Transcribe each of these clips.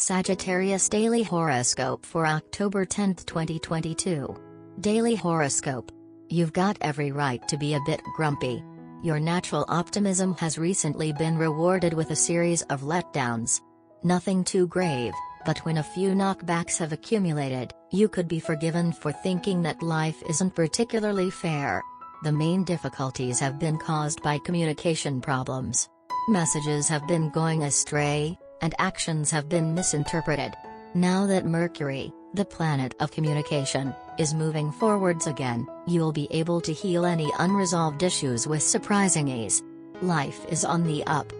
Sagittarius Daily Horoscope for October 10, 2022. Daily Horoscope. You've got every right to be a bit grumpy. Your natural optimism has recently been rewarded with a series of letdowns. Nothing too grave, but when a few knockbacks have accumulated, you could be forgiven for thinking that life isn't particularly fair. The main difficulties have been caused by communication problems. Messages have been going astray, and actions have been misinterpreted. Now that Mercury, the planet of communication, is moving forwards again, you'll be able to heal any unresolved issues with surprising ease. Life is on the up.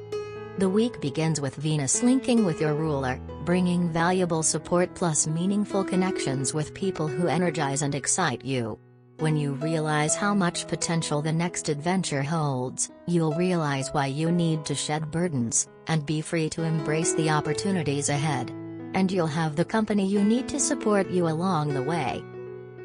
The week begins with Venus linking with your ruler, bringing valuable support plus meaningful connections with people who energize and excite you. When you realize how much potential the next adventure holds, you'll realize why you need to shed burdens, and be free to embrace the opportunities ahead. And you'll have the company you need to support you along the way.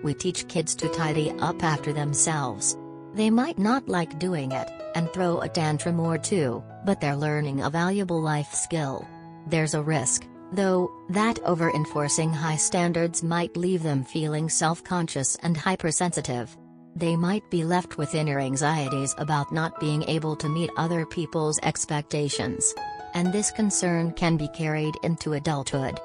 We teach kids to tidy up after themselves. They might not like doing it, and throw a tantrum or two, but they're learning a valuable life skill. There's a risk, though, that over-enforcing high standards might leave them feeling self-conscious and hypersensitive. They might be left with inner anxieties about not being able to meet other people's expectations. And this concern can be carried into adulthood.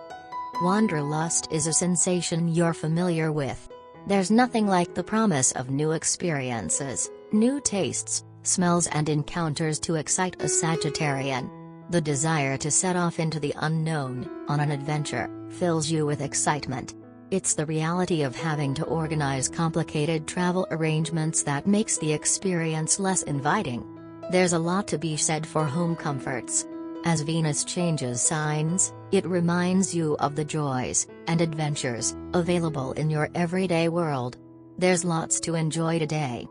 Wanderlust is a sensation you're familiar with. There's nothing like the promise of new experiences, new tastes, smells and encounters to excite a Sagittarian. The desire to set off into the unknown, on an adventure, fills you with excitement. It's the reality of having to organize complicated travel arrangements that makes the experience less inviting. There's a lot to be said for home comforts. As Venus changes signs, it reminds you of the joys and adventures available in your everyday world. There's lots to enjoy today.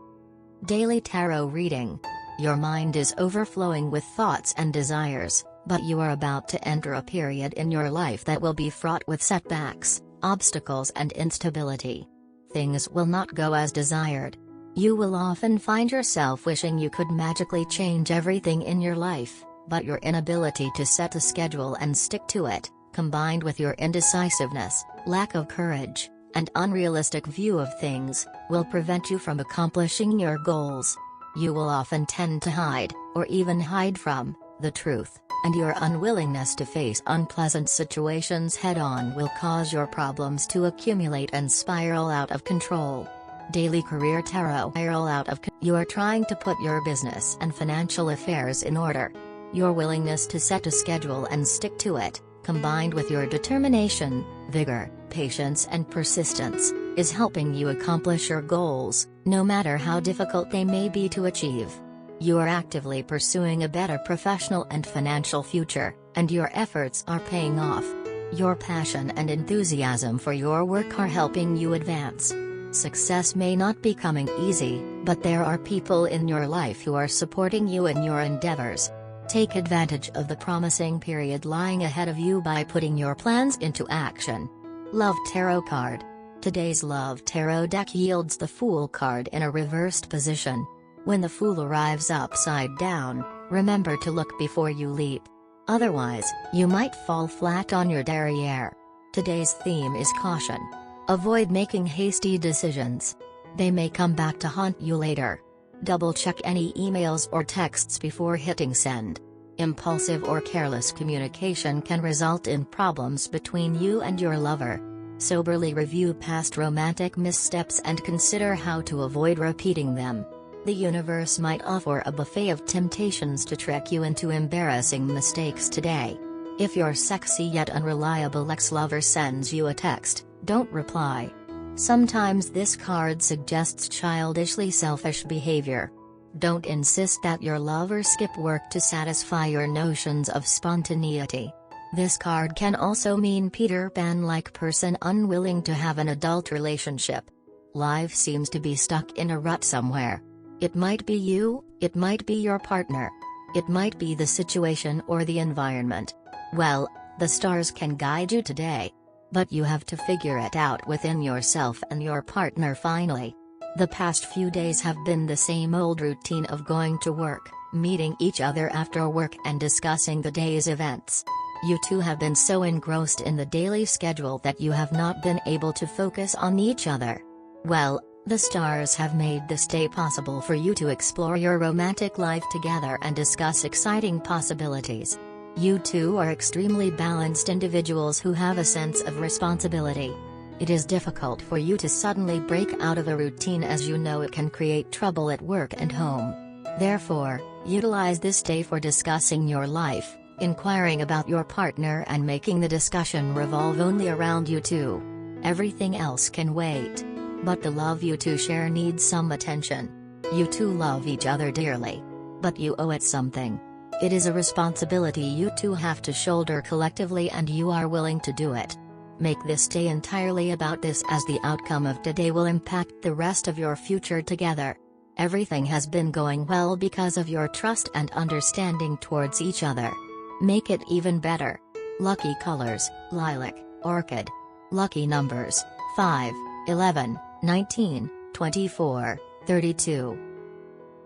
Daily Tarot Reading. Your mind is overflowing with thoughts and desires, but you are about to enter a period in your life that will be fraught with setbacks, obstacles and instability. Things will not go as desired. You will often find yourself wishing you could magically change everything in your life, but your inability to set a schedule and stick to it, combined with your indecisiveness, lack of courage, and unrealistic view of things, will prevent you from accomplishing your goals. You will often tend to hide, or even hide from, the truth, and your unwillingness to face unpleasant situations head-on will cause your problems to accumulate and spiral out of control. Daily Career Tarot. You are trying to put your business and financial affairs in order. Your willingness to set a schedule and stick to it, combined with your determination, vigor, patience and persistence, is helping you accomplish your goals, no matter how difficult they may be to achieve. You are actively pursuing a better professional and financial future, and your efforts are paying off. Your passion and enthusiasm for your work are helping you advance. Success may not be coming easy, but there are people in your life who are supporting you in your endeavors. Take advantage of the promising period lying ahead of you by putting your plans into action. Love Tarot Card. Today's Love Tarot deck yields the Fool card in a reversed position. When the Fool arrives upside down, remember to look before you leap. Otherwise, you might fall flat on your derriere. Today's theme is caution. Avoid making hasty decisions. They may come back to haunt you later. Double-check any emails or texts before hitting send. Impulsive or careless communication can result in problems between you and your lover. Soberly review past romantic missteps and consider how to avoid repeating them. The universe might offer a buffet of temptations to trick you into embarrassing mistakes today. If your sexy yet unreliable ex-lover sends you a text, don't reply. Sometimes this card suggests childishly selfish behavior. Don't insist that your lover skip work to satisfy your notions of spontaneity. This card can also mean Peter Pan-like person unwilling to have an adult relationship. Life seems to be stuck in a rut somewhere. It might be you, it might be your partner. It might be the situation or the environment. Well, the stars can guide you today. But you have to figure it out within yourself and your partner finally. The past few days have been the same old routine of going to work, meeting each other after work and discussing the day's events. You two have been so engrossed in the daily schedule that you have not been able to focus on each other. Well, the stars have made this day possible for you to explore your romantic life together and discuss exciting possibilities. You two are extremely balanced individuals who have a sense of responsibility. It is difficult for you to suddenly break out of a routine, as you know it can create trouble at work and home. Therefore, utilize this day for discussing your life, inquiring about your partner, and making the discussion revolve only around you two. Everything else can wait. But the love you two share needs some attention. You two love each other dearly. But you owe it something. It is a responsibility you two have to shoulder collectively, and you are willing to do it. Make this day entirely about this, as the outcome of today will impact the rest of your future together. Everything has been going well because of your trust and understanding towards each other. Make it even better. Lucky colors: lilac, orchid. Lucky numbers: 5, 11, 19, 24, 32.